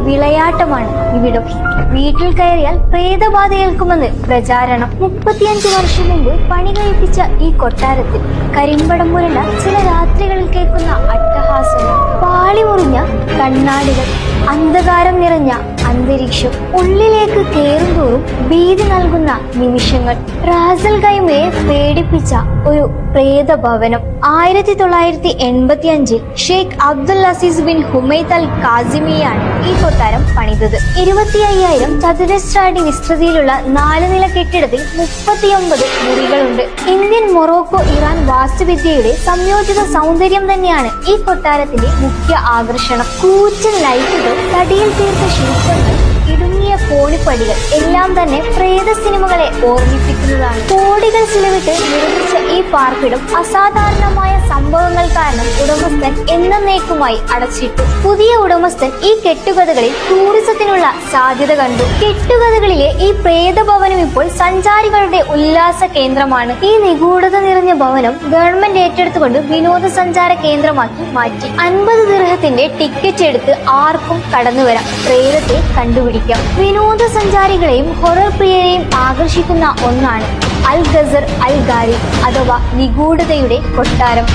വിളയാട്ടമാണ് ഇവിടം. വീട്ടിൽ കയറിയാൽ പ്രേതബാധ ഏൽക്കുമെന്ന് പ്രചാരണം. 35 വർഷം മുമ്പ് പണി കഴിപ്പിച്ച ഈ കൊട്ടാരത്തിൽ കരിമ്പടം മുരണ്ട ചില രാത്രികളിൽ കേൾക്കുന്ന അട്ടഹാസങ്ങൾ, പാളിമുറിഞ്ഞ കണ്ണാടികൾ, അന്ധകാരം നിറഞ്ഞ അന്തരീക്ഷം, ഉള്ളിലേക്ക് കേറുന്തോറും ഭീതി നൽകുന്ന നിമിഷങ്ങൾ. റാസൽ ഖൈമയെ പേടിപ്പിച്ച ഒരു പ്രേതഭവനം. 1985 Sheikh Abdul Aziz bin Humaid al കാസിമിയാണ് ഈ കൊട്ടാരം പണിതത്. 25,000 ചതുരശ്ര അടി വിസ്തൃതിയിലുള്ള 4 നില കെട്ടിടത്തിൽ 39 മുറികളുണ്ട്. ഇന്ത്യൻ, മൊറോക്കോ, ഇറാൻ വാസ്തുവിദ്യയുടെ സംയോജിത സൗന്ദര്യം തന്നെയാണ് ഈ കൊട്ടാരത്തിന്റെ മുഖ്യ ആകർഷണം. കൂറ്റൻ ലൈറ്റുകൾ, തടിയിൽ തീർത്ത ശില്പങ്ങൾ, ഇടുങ്ങിയ കോണിപ്പടികൾ എല്ലാം തന്നെ പ്രേത സിനിമകളെ ഓർമ്മിപ്പിക്കുന്നതാണ്. കോടികൾ ചിലവിട്ട് നിർമ്മിച്ച ഈ പാർപ്പിടം അസാധാരണമായ സംഭവങ്ങൾ കാരണം ഉടമസ്ഥൻ എന്നേക്കുമായി അടച്ചിട്ടു. പുതിയ ഉടമസ്ഥൻ ഈ കെട്ടുകഥകളിൽ ടൂറിസത്തിനുള്ള സാധ്യത കണ്ടു. കെട്ടുകഥകളിലെ ഈ പ്രേതഭവനം ഇപ്പോൾ സഞ്ചാരികളുടെ ഉല്ലാസ കേന്ദ്രമാണ്. ഈ നിഗൂഢത നിറഞ്ഞ ഭവനം ഗവൺമെന്റ് ഏറ്റെടുത്തുകൊണ്ട് വിനോദസഞ്ചാര കേന്ദ്രമാക്കി മാറ്റി. 50 ദിർഹത്തിന്റെ ടിക്കറ്റ് എടുത്ത് ആർക്കും കടന്നുവരാം, പ്രേതത്തെ കണ്ടുപിടിക്കാം. വിനോദസഞ്ചാരികളെയും ഹൊറർ പ്രിയരെയും ആകർഷിക്കുന്ന ഒന്നാണ് അൽ ഗസർ അൽ ഗാരി അഥവാ നിഗൂഢതയുടെ കൊട്ടാരം.